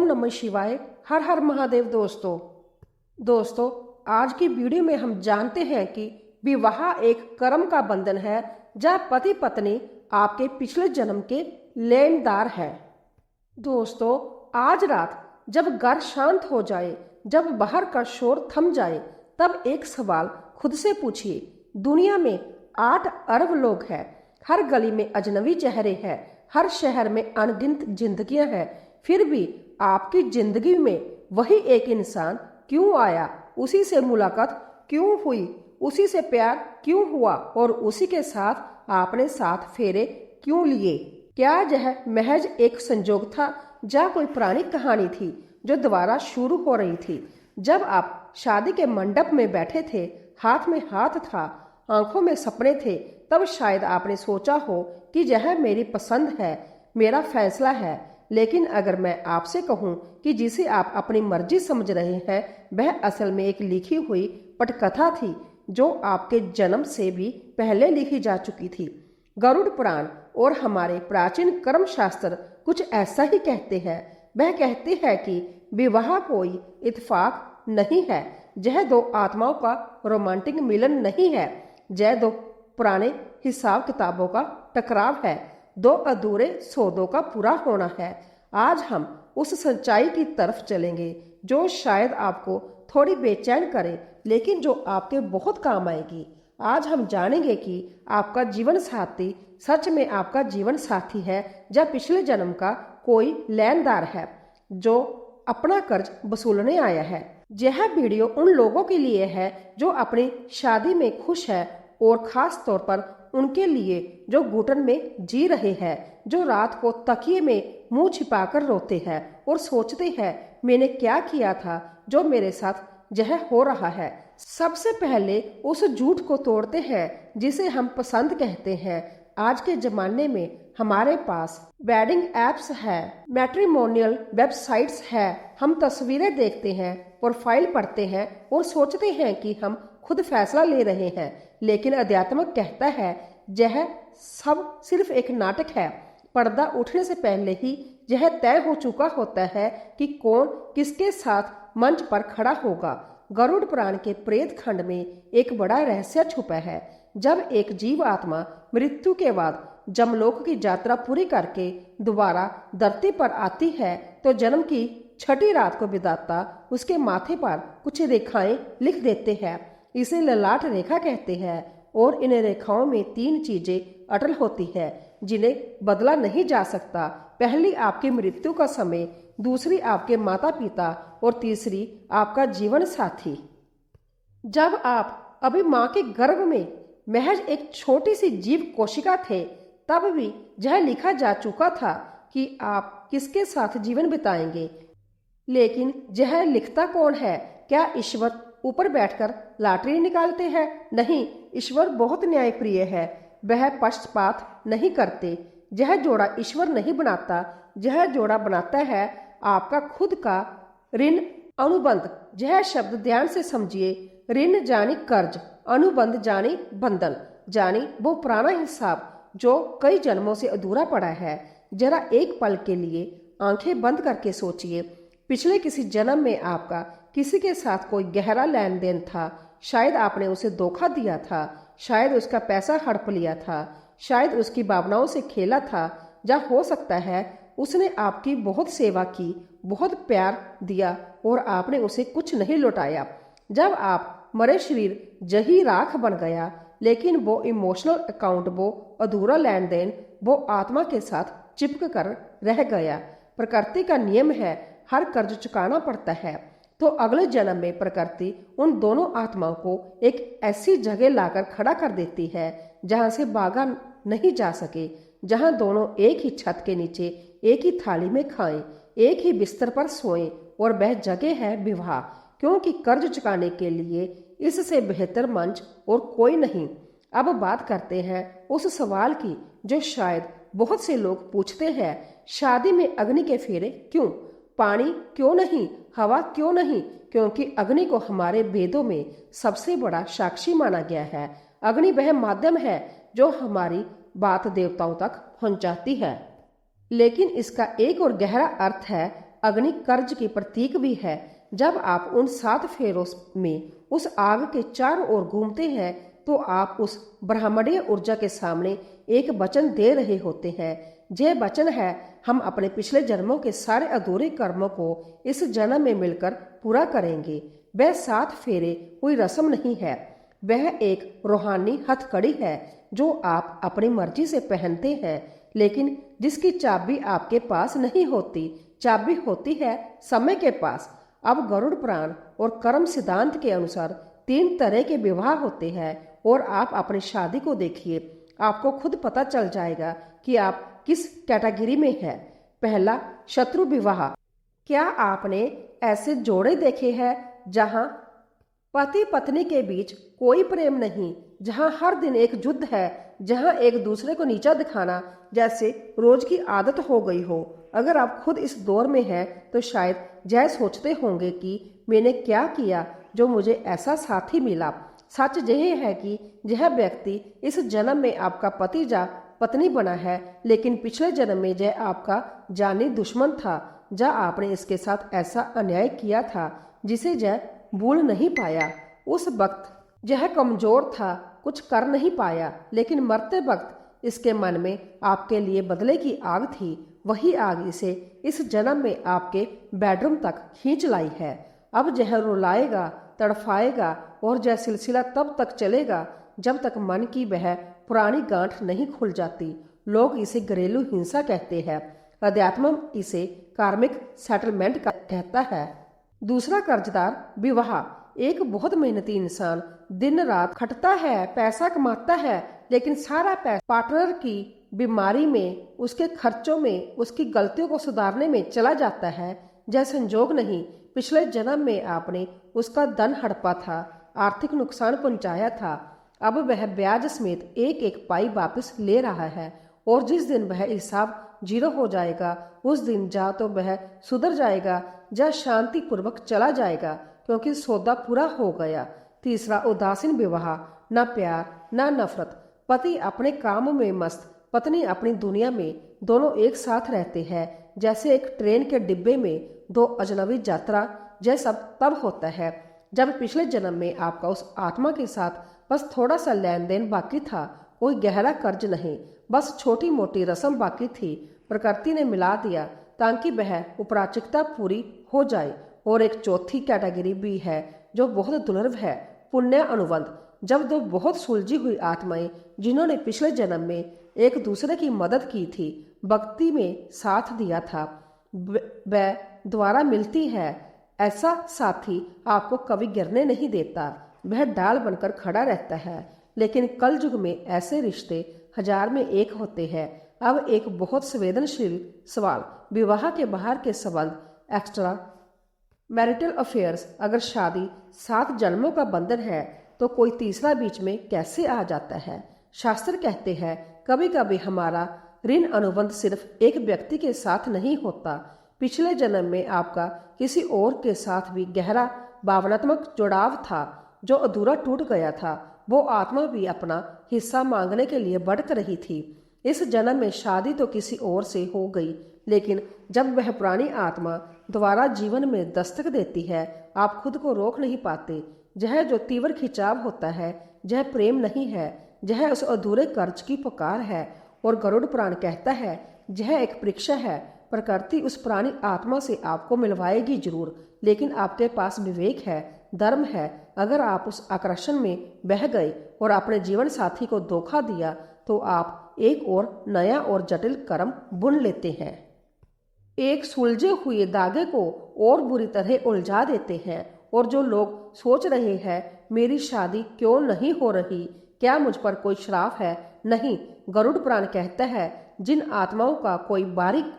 ओम नमः शिवाय। हर हर महादेव। दोस्तों आज की वीडियो में हम जानते हैं कि विवाह एक कर्म का बंधन है जहाँ पति पत्नी आपके पिछले जन्म के लेनदार है। दोस्तों आज रात जब घर शांत हो जाए, जब बाहर का शोर थम जाए, तब एक सवाल खुद से पूछिए। दुनिया में 8 अरब लोग हैं, हर गली में अजनबी चेहरे हैं, हर शहर में अनगिनत जिंदगियां हैं, फिर भी आपकी जिंदगी में वही एक इंसान क्यों आया? उसी से मुलाकात क्यों हुई? उसी से प्यार क्यों हुआ? और उसी के साथ आपने 7 फेरे क्यों लिए? क्या यह महज एक संजोग था या कोई पुरानी कहानी थी जो दोबारा शुरू हो रही थी? जब आप शादी के मंडप में बैठे थे, हाथ में हाथ था, आंखों में सपने थे, तब शायद आपने सोचा हो कि यह मेरी पसंद है, मेरा फैसला है। लेकिन अगर मैं आपसे कहूं कि जिसे आप अपनी मर्जी समझ रहे हैं, वह असल में एक लिखी हुई पटकथा थी जो आपके जन्म से भी पहले लिखी जा चुकी थी। गरुड़ पुराण और हमारे प्राचीन कर्म शास्त्र कुछ ऐसा ही कहते हैं। वह कहते हैं कि विवाह कोई इत्तेफाक नहीं है, यह 2 आत्माओं का रोमांटिक मिलन नहीं है, यह 2 पुराने हिसाब किताबों का टकराव है, 2 अधूरे सौदों का पूरा होना है। आज हम उस सच्चाई की तरफ चलेंगे जो शायद आपको थोड़ी बेचैन करे, लेकिन जो आपके बहुत काम आएगी। आज हम जानेंगे कि आपका जीवन साथी सच में आपका जीवन साथी है या पिछले जन्म का कोई लेनदार है जो अपना कर्ज वसूलने आया है। यह वीडियो उन लोगों के लिए है जो अपनी शादी में खुश है और खास तौर पर उनके लिए जो घुटन में जी रहे हैं, जो रात को तकिए में मुंह छिपाकर रोते हैं और सोचते हैं मैंने क्या किया था जो मेरे साथ यह हो रहा है। सबसे पहले उस झूठ को तोड़ते हैं जिसे हम पसंद कहते हैं। आज के जमाने में हमारे पास वेडिंग एप्स है, मैट्रिमोनियल वेबसाइट्स है। हम तस्वीरें देखते हैं, प्रोफाइल पढ़ते हैं और सोचते हैं कि हम खुद फैसला ले रहे हैं, लेकिन अध्यात्म कहता है यह सब सिर्फ एक नाटक है। पर्दा उठने से पहले ही यह तय हो चुका होता है कि कौन किसके साथ मंच पर खड़ा होगा। गरुड़ पुराण के प्रेत खंड में एक बड़ा रहस्य छुपा है। जब एक जीव आत्मा मृत्यु के बाद जमलोक की यात्रा पूरी करके दोबारा धरती पर आती है, तो जन्म की 6ठी रात को विधाता उसके माथे पर कुछ रेखाएं लिख देते हैं। इसे ललाट रेखा कहते हैं और इन रेखाओं में 3 चीजें अटल होती है जिन्हें बदला नहीं जा सकता। पहली आपकी मृत्यु का समय, दूसरी आपके माता पिता और तीसरी आपका जीवन साथी। जब आप अभी माँ के गर्भ में महज एक छोटी सी जीव कोशिका थे, तब भी यह लिखा जा चुका था कि आप किसके साथ जीवन बिताएंगे। लेकिन यह लिखता कौन है? क्या ईश्वर ऊपर बैठकर लॉटरी निकालते हैं? नहीं, ईश्वर बहुत न्यायप्रिय है, वह पक्षपात नहीं करते। यह जोड़ा ईश्वर नहीं बनाता, यह जोड़ा बनाता है आपका खुद का ऋण अनुबंध। यह शब्द ध्यान से समझिए। ऋण जानी कर्ज, अनुबंध जानी बंधन, जानी वो पुराना हिसाब जो कई जन्मों से अधूरा पड़ा है। जरा एक पल के लिए आंखें बंद करके सोचिए, पिछले किसी जन्म में आपका किसी के साथ कोई गहरा लेन देन था। शायद आपने उसे धोखा दिया था, शायद उसका पैसा हड़प लिया था, शायद उसकी भावनाओं से खेला था, या हो सकता है उसने आपकी बहुत सेवा की, बहुत प्यार दिया और आपने उसे कुछ नहीं लौटाया। जब आप मरे शरीर जही राख बन गया, लेकिन वो इमोशनल अकाउंट, वो अधूरा लेन देन, वो आत्मा के साथ चिपक कर रह गया। प्रकृति का नियम है, हर कर्ज चुकाना पड़ता है। तो अगले जन्म में प्रकृति उन दोनों आत्माओं को एक ऐसी जगह लाकर खड़ा कर देती है जहां से भागा नहीं जा सके, जहां दोनों एक ही छत के नीचे एक ही थाली में खाएं, एक ही बिस्तर पर सोएं, और वह जगह है विवाह। क्योंकि कर्ज चुकाने के लिए इससे बेहतर मंच और कोई नहीं। अब बात करते हैं उस सवाल की जो शायद बहुत से लोग पूछते हैं, शादी में अग्नि के फेरे क्यों? पानी क्यों नहीं? हवा क्यों नहीं? क्योंकि अग्नि को हमारे वेदों में सबसे बड़ा साक्षी माना गया है। अग्नि वह माध्यम है जो हमारी बात देवताओं तक पहुंचाती है। लेकिन इसका एक और गहरा अर्थ है। अग्नि कर्ज की प्रतीक भी है। जब आप उन 7 फेरों में उस आग के चारों ओर घूमते हैं तो आप उस ब्रह्मांडीय ऊर्जा के सामने एक वचन दे रहे होते हैं। यह वचन है, हम अपने पिछले जन्मों के सारे अधूरे कर्मों को इस जन्म में मिलकर पूरा करेंगे। वह 7 फेरे कोई रस्म नहीं है, वह एक रूहानी हथकड़ी है जो आप अपनी मर्जी से पहनते हैं, लेकिन जिसकी चाबी आपके पास नहीं होती। चाबी होती है समय के पास। अब गरुड़ पुराण और कर्म सिद्धांत के अनुसार 3 तरह के विवाह होते हैं और आप अपनी शादी को देखिए, आपको खुद पता चल जाएगा कि आप किस कैटेगरी में है। पहला, शत्रु विवाह। क्या आपने ऐसे जोड़े देखे हैं जहां पति पत्नी के बीच कोई प्रेम नहीं, जहां हर दिन एक युद्ध है, जहां एक दूसरे को नीचा दिखाना जैसे रोज की आदत हो गई हो। अगर आप खुद इस दौर में हैं तो शायद यह सोचते होंगे कि मैंने क्या किया जो मुझे ऐसा साथी मिला। सच यह है कि यह व्यक्ति इस जन्म में आपका पति या पत्नी बना है, लेकिन पिछले जन्म में यह आपका जानी दुश्मन था, जब आपने इसके साथ ऐसा अन्याय किया था जिसे यह भूल नहीं पाया। उस वक्त यह कमजोर था, कुछ कर नहीं पाया, लेकिन मरते वक्त इसके मन में आपके लिए बदले की आग थी। वही आग इसे इस जन्म में आपके बेडरूम तक खींच लाई है। अब यह रुलाएगा, तड़फाएगा और यह सिलसिला तब तक चलेगा जब तक मन की वह पुरानी गांठ नहीं खुल जाती। लोग इसे घरेलू हिंसा कहते हैं, अध्यात्म इसे कार्मिक सेटलमेंट कहता है। दूसरा, कर्जदार विवाह। एक बहुत मेहनती इंसान दिन रात खटता है, पैसा कमाता है, लेकिन सारा पैसा पार्टनर की बीमारी में, उसके खर्चों में, उसकी गलतियों को सुधारने में चला जाता है। यह संजोग नहीं, पिछले जन्म में आपने उसका धन हड़पा था, आर्थिक नुकसान पहुंचाया था। अब वह ब्याज समेत एक एक पाई वापस ले रहा है और जिस दिन वह हिसाब 0 हो जाएगा उस दिन जा तो वह सुधर जाएगा या शांति पूर्वक चला जाएगा, क्योंकि सौदा पूरा हो गया। तीसरा, उदासीन विवाह। न प्यार न नफरत। पति अपने काम में मस्त, पत्नी अपनी दुनिया में। दोनों एक साथ रहते हैं जैसे एक ट्रेन के डिब्बे में 2 अजनबी यात्रा। यह सब तब होता है जब पिछले जन्म में आपका उस आत्मा के साथ बस थोड़ा सा लेन देन बाकी था, कोई गहरा कर्ज नहीं, बस छोटी मोटी रस्म बाकी थी। प्रकृति ने मिला दिया ताकि वह उपराचिकता पूरी हो जाए। और एक चौथी कैटेगरी भी है जो बहुत दुर्लभ है, पुण्य अनुबंध। जब 2 बहुत सुलझी हुई आत्माएं जिन्होंने पिछले जन्म में एक दूसरे की मदद की थी, भक्ति में साथ दिया था, वह दोबारा मिलती है। ऐसा साथी आपको कभी गिरने नहीं देता, वह डाल बनकर खड़ा रहता है। लेकिन कल युग में ऐसे रिश्ते 1000 में 1 होते हैं। अब एक बहुत संवेदनशील सवाल, विवाह के बाहर के संबंध, एक्स्ट्रा मैरिटल अफेयर्स। अगर शादी 7 जन्मों का बंधन है तो कोई तीसरा बीच में कैसे आ जाता है? शास्त्र कहते हैं कभी कभी हमारा ऋण अनुबंध सिर्फ एक व्यक्ति के साथ नहीं होता, पिछले जन्म में आपका किसी और के साथ भी गहरा भावनात्मक जुड़ाव था जो अधूरा टूट गया था। वो आत्मा भी अपना हिस्सा मांगने के लिए भड़क रही थी। इस जन्म में शादी तो किसी और से हो गई, लेकिन जब वह पुरानी आत्मा दोबारा जीवन में दस्तक देती है, आप खुद को रोक नहीं पाते। यह जो तीव्र खिंचाव होता है, यह प्रेम नहीं है, यह उस अधूरे कर्ज की पुकार है। और गरुड़ पुराण कहता है यह एक परीक्षा है। प्रकृति उस पुरानी आत्मा से आपको मिलवाएगी जरूर, लेकिन आपके पास विवेक है, धर्म है। अगर आप उस आकर्षण में बह गए और अपने जीवन साथी को धोखा दिया तो आप एक और नया और जटिल कर्म बुन लेते हैं, एक सुलझे हुए धागे को और बुरी तरह उलझा देते हैं। और जो लोग सोच रहे हैं मेरी शादी क्यों नहीं हो रही, क्या मुझ पर कोई श्राप है? नहीं, गरुड़ पुराण कहता है जिन आत्माओं का कोई बारीक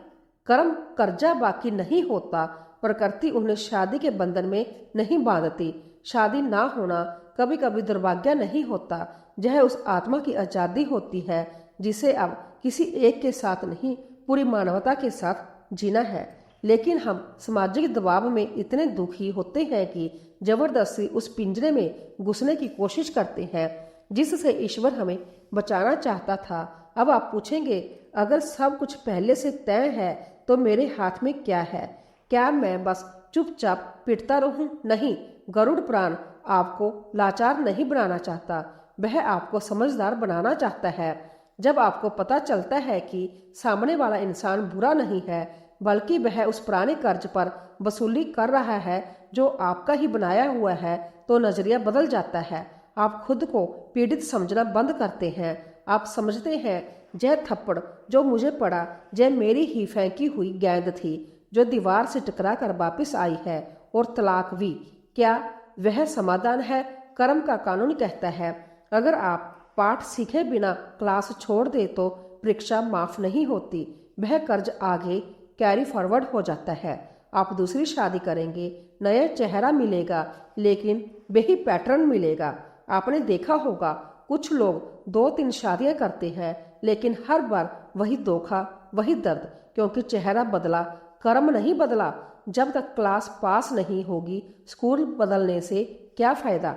कर्म कर्जा बाकी नहीं होता, प्रकृति उन्हें शादी के बंधन में नहीं बांधती। शादी ना होना कभी कभी दुर्भाग्य नहीं होता, यह उस आत्मा की आजादी होती है जिसे अब किसी एक के साथ नहीं पूरी मानवता के साथ जीना है। लेकिन हम सामाजिक दबाव में इतने दुखी होते हैं कि जबरदस्ती उस पिंजरे में घुसने की कोशिश करते हैं जिससे ईश्वर हमें बचाना चाहता था। अब आप पूछेंगे अगर सब कुछ पहले से तय है तो मेरे हाथ में क्या है? क्या मैं बस चुपचाप पिटता रहूं? नहीं, गरुड़ प्राण आपको लाचार नहीं बनाना चाहता, वह आपको समझदार बनाना चाहता है। जब आपको पता चलता है कि सामने वाला इंसान बुरा नहीं है, बल्कि वह उस पुराने कर्ज पर वसूली कर रहा है जो आपका ही बनाया हुआ है, तो नजरिया बदल जाता है। आप खुद को पीड़ित समझना बंद करते हैं। आप समझते हैं यह थप्पड़ जो मुझे पड़ा, यह मेरी ही फेंकी हुई गेंद थी जो दीवार से टकरा कर वापिस आई है। और तलाक भी क्या वह समाधान है? कर्म का कानून कहता है अगर आप पाठ सीखे बिना क्लास छोड़ दे तो परीक्षा माफ नहीं होती। वह कर्ज आगे कैरी फॉरवर्ड हो जाता है। आप दूसरी शादी करेंगे, नया चेहरा मिलेगा, लेकिन वही पैटर्न मिलेगा। आपने देखा होगा कुछ लोग 2-3 शादियां करते हैं, लेकिन हर बार वही धोखा, वही दर्द, क्योंकि चेहरा बदला, कर्म नहीं बदला। जब तक क्लास पास नहीं होगी, स्कूल बदलने से क्या फायदा।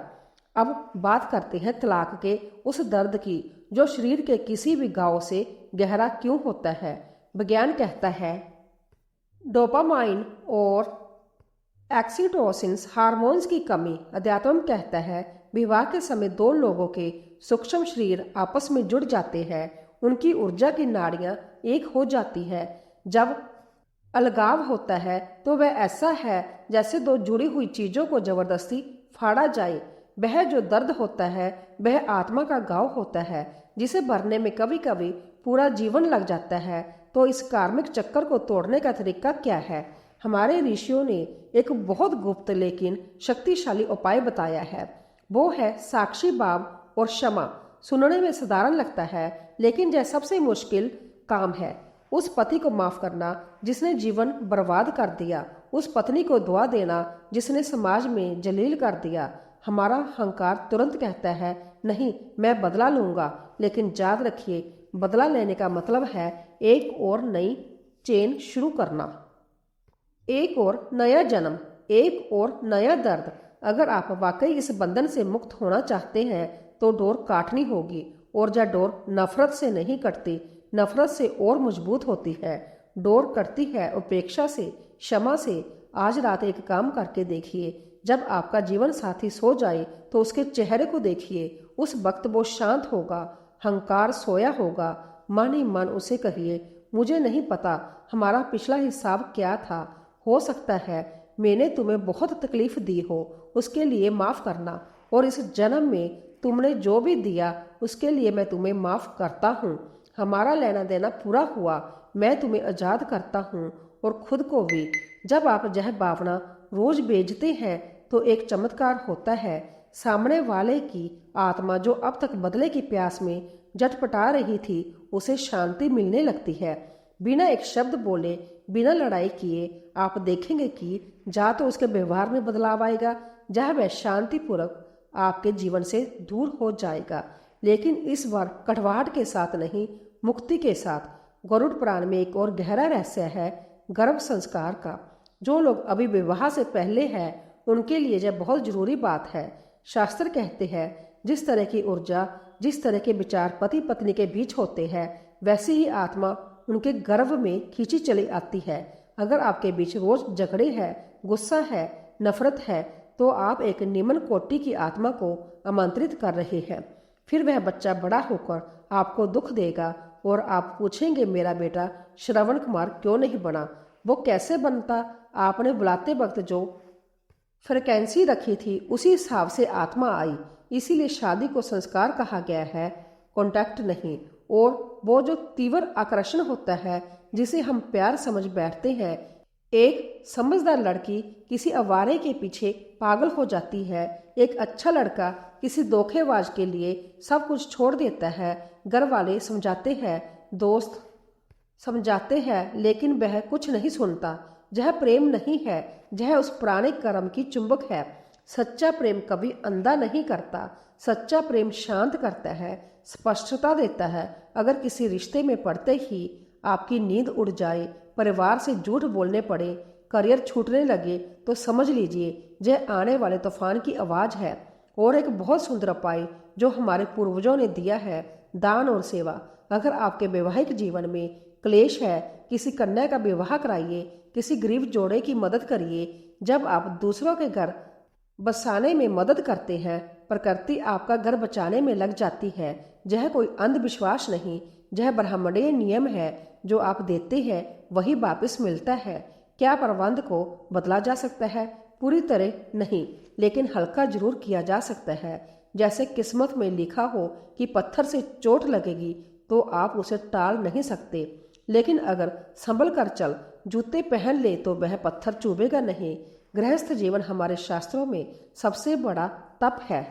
अब बात करते हैं तलाक के उस दर्द की जो शरीर के किसी भी घाव से गहरा क्यों होता है। विज्ञान कहता है डोपामाइन और एक्सीटोसिन हार्मोन्स की कमी। अध्यात्म कहता है विवाह के समय दो लोगों के सूक्ष्म शरीर आपस में जुड़ जाते हैं, उनकी ऊर्जा की नाड़ियां एक हो जाती है। जब अलगाव होता है तो वह ऐसा है जैसे दो जुड़ी हुई चीजों को जबरदस्ती फाड़ा जाए। वह जो दर्द होता है वह आत्मा का घाव होता है, जिसे भरने में कभी कभी पूरा जीवन लग जाता है। तो इस कार्मिक चक्कर को तोड़ने का तरीका क्या है? हमारे ऋषियों ने एक बहुत गुप्त लेकिन शक्तिशाली उपाय बताया है। वो है साक्षी भाव और क्षमा। सुनने में साधारण लगता है, लेकिन यह सबसे मुश्किल काम है। उस पति को माफ करना जिसने जीवन बर्बाद कर दिया, उस पत्नी को दुआ देना जिसने समाज में जलील कर दिया। हमारा अहंकार तुरंत कहता है नहीं, मैं बदला लूंगा, लेकिन याद रखिए बदला लेने का मतलब है एक और नई चेन शुरू करना, एक और नया जन्म, एक और नया दर्द। अगर आप वाकई इस बंधन से मुक्त होना चाहते हैं तो डोर काटनी होगी, और जब डोर नफरत से नहीं कटती, नफरत से और मजबूत होती है। डोर कटती है उपेक्षा से, क्षमा से। आज रात एक काम करके देखिए, जब आपका जीवन साथी सो जाए तो उसके चेहरे को देखिए। उस वक्त वो शांत होगा, अहंकार सोया होगा। मन ही मन उसे कहिए मुझे नहीं पता हमारा पिछला हिसाब क्या था, हो सकता है मैंने तुम्हें बहुत तकलीफ दी हो, उसके लिए माफ करना। और इस जन्म में तुमने जो भी दिया उसके लिए मैं तुम्हें माफ करता हूँ। हमारा लेना देना पूरा हुआ, मैं तुम्हें आजाद करता हूँ और खुद को भी। जब आप यह भावना रोज बेचते हैं तो एक चमत्कार होता है। सामने वाले की आत्मा जो अब तक बदले की प्यास में झटपटा रही थी, उसे शांति मिलने लगती है। बिना एक शब्द बोले, बिना लड़ाई किए आप देखेंगे कि जा तो उसके व्यवहार में बदलाव आएगा, जहाँ वह शांतिपूर्वक आपके जीवन से दूर हो जाएगा। लेकिन इस बार कटवाहट के साथ नहीं, मुक्ति के साथ। गरुड़ पुराण में एक और गहरा रहस्य है गर्भ संस्कार का। जो लोग अभी विवाह से पहले हैं उनके लिए यह बहुत जरूरी बात है। शास्त्र कहते हैं जिस तरह की ऊर्जा, जिस तरह के विचार पति पत्नी के बीच होते हैं, वैसी ही आत्मा उनके गर्भ में खींची चली आती है। अगर आपके बीच रोज झगड़े हैं, गुस्सा है, नफरत है, तो आप एक निम्न कोटि की आत्मा को आमंत्रित कर रहे हैं। फिर वह बच्चा बड़ा होकर आपको दुख देगा और आप पूछेंगे मेरा बेटा श्रवण कुमार क्यों नहीं बना? वो कैसे बनता? आपने बुलाते वक्त जो फ्रिक्वेंसी रखी थी उसी हिसाब से आत्मा आई। इसीलिए शादी को संस्कार कहा गया है, कॉन्टैक्ट नहीं। और वो जो तीव्र आकर्षण होता है जिसे हम प्यार समझ बैठते हैं। एक समझदार लड़की किसी आवारे के पीछे पागल हो जाती है, एक अच्छा लड़का किसी धोखेबाज के लिए सब कुछ छोड़ देता है। घर वाले समझाते हैं, दोस्त समझाते हैं, लेकिन वह कुछ नहीं सुनता। यह प्रेम नहीं है, यह उस पुराने कर्म की चुंबक है। सच्चा प्रेम कभी अंधा नहीं करता। सच्चा प्रेम शांत करता है, स्पष्टता देता है। अगर किसी रिश्ते में पड़ते ही आपकी नींद उड़ जाए, परिवार से झूठ बोलने पड़े, करियर छूटने लगे, तो समझ लीजिए यह आने वाले तूफान की आवाज है। और एक बहुत सुंदर उपाय जो हमारे पूर्वजों ने दिया है, दान और सेवा। अगर आपके वैवाहिक जीवन में क्लेश है, किसी कन्या का विवाह कराइए, किसी गरीब जोड़े की मदद करिए। जब आप दूसरों के घर बसाने में मदद करते हैं, प्रकृति आपका घर बचाने में लग जाती है। यह कोई अंधविश्वास नहीं, यह ब्रह्मांडीय नियम है। जो आप देते हैं वही वापस मिलता है। क्या प्रबंध को बदला जा सकता है? पूरी तरह नहीं, लेकिन हल्का जरूर किया जा सकता है। जैसे किस्मत में लिखा हो कि पत्थर से चोट लगेगी तो आप उसे टाल नहीं सकते, लेकिन अगर संभल कर चल जूते पहन ले तो वह पत्थर चुभेगा नहीं। गृहस्थ जीवन हमारे शास्त्रों में सबसे बड़ा तप है।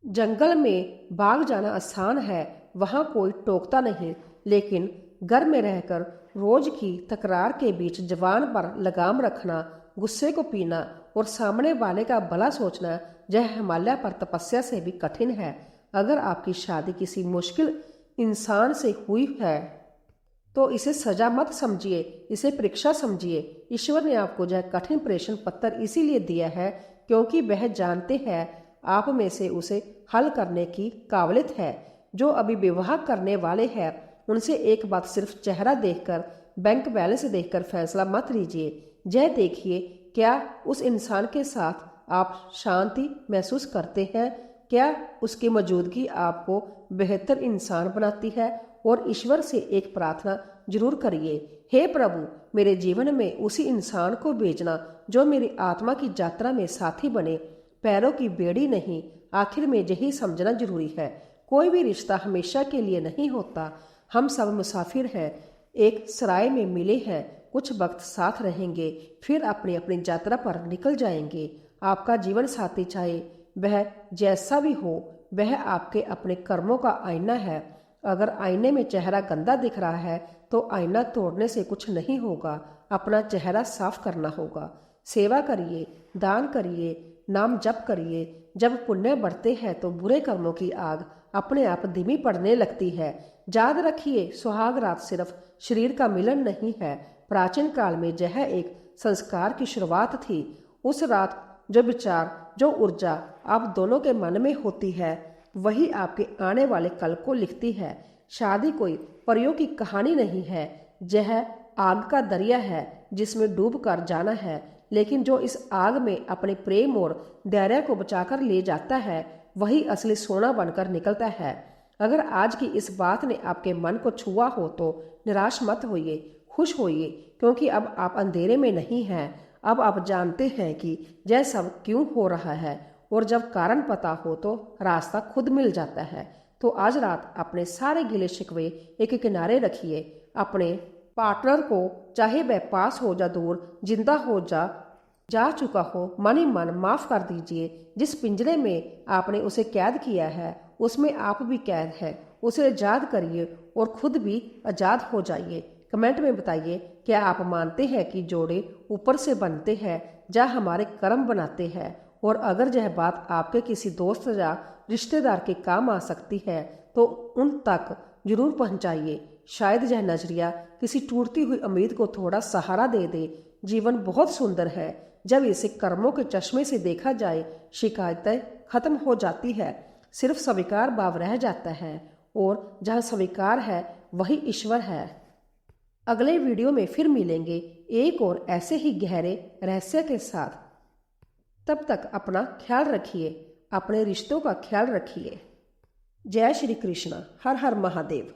जंगल में बाग जाना आसान है, वहाँ कोई टोकता नहीं, लेकिन घर में रहकर रोज की तकरार के बीच जबान पर लगाम रखना, गुस्से को पीना और सामने वाले का भला सोचना, यह हिमालय पर तपस्या से भी कठिन है। अगर आपकी शादी किसी मुश्किल इंसान से हुई है तो इसे सजा मत समझिए, इसे परीक्षा समझिए। ईश्वर ने आपको यह कठिन प्रश्न पत्र इसीलिए दिया है क्योंकि वह जानते हैं आप में से उसे हल करने की काबिलियत है। जो अभी विवाह करने वाले हैं उनसे एक बात सिर्फ चेहरा देखकर, बैंक बैलेंस देखकर फैसला मत लीजिए। यह देखिए क्या उस इंसान के साथ आप शांति महसूस करते हैं, क्या उसकी मौजूदगी आपको बेहतर इंसान बनाती है। और ईश्वर से एक प्रार्थना जरूर करिए, हे प्रभु मेरे जीवन में उसी इंसान को भेजना जो मेरी आत्मा की यात्रा में साथी बने, पैरों की बेड़ी नहीं। आखिर में यही समझना जरूरी है, कोई भी रिश्ता हमेशा के लिए नहीं होता। हम सब मुसाफिर हैं, एक सराय में मिले हैं, कुछ वक्त साथ रहेंगे, फिर अपनी अपनी यात्रा पर निकल जाएंगे। आपका जीवन साथी चाहे वह जैसा भी हो, वह आपके अपने कर्मों का आईना है। अगर आईने में चेहरा गंदा दिख रहा है तो आईना तोड़ने से कुछ नहीं होगा, अपना चेहरा साफ करना होगा। सेवा करिए, दान करिए, नाम जप करिए। जब पुण्य बढ़ते हैं तो बुरे कर्मों की आग अपने आप धीमी पड़ने लगती है। याद रखिए, सुहाग रात सिर्फ शरीर का मिलन नहीं है, प्राचीन काल में यह एक संस्कार की शुरुआत थी। उस रात जो विचार, जो ऊर्जा आप दोनों के मन में होती है वही आपके आने वाले कल को लिखती है। शादी कोई परियों की कहानी नहीं है, यह आग का दरिया है जिसमें डूब कर जाना है, लेकिन जो इस आग में अपने प्रेम और धैर्य को बचाकर ले जाता है वही असली सोना बनकर निकलता है। अगर आज की इस बात ने आपके मन को छुआ हो तो निराश मत होइए, खुश होइए, क्योंकि अब आप अंधेरे में नहीं हैं। अब आप जानते हैं कि यह सब क्यों हो रहा है, और जब कारण पता हो तो रास्ता खुद मिल जाता है। तो आज रात अपने सारे गिले शिकवे एक किनारे रखिए। अपने पार्टनर को, चाहे वह पास हो या दूर, जिंदा हो जा चुका हो, मन ही मन माफ कर दीजिए। जिस पिंजरे में आपने उसे कैद किया है उसमें आप भी कैद है। उसे आजाद करिए और खुद भी आजाद हो जाइए। कमेंट में बताइए, क्या आप मानते हैं कि जोड़े ऊपर से बनते हैं या हमारे कर्म बनाते हैं? और अगर यह बात आपके किसी दोस्त या रिश्तेदार के काम आ सकती है तो उन तक जरूर पहुंचाइए। शायद यह नजरिया किसी टूटती हुई उम्मीद को थोड़ा सहारा दे दे। जीवन बहुत सुंदर है जब इसे कर्मों के चश्मे से देखा जाए। शिकायतें खत्म हो जाती है, सिर्फ स्वीकार भाव रह जाता है, और जहाँ स्वीकार है वही ईश्वर है। अगले वीडियो में फिर मिलेंगे एक और ऐसे ही गहरे रहस्य के साथ। तब तक अपना ख्याल रखिए, अपने रिश्तों का ख्याल रखिए। जय श्री कृष्ण। हर हर महादेव।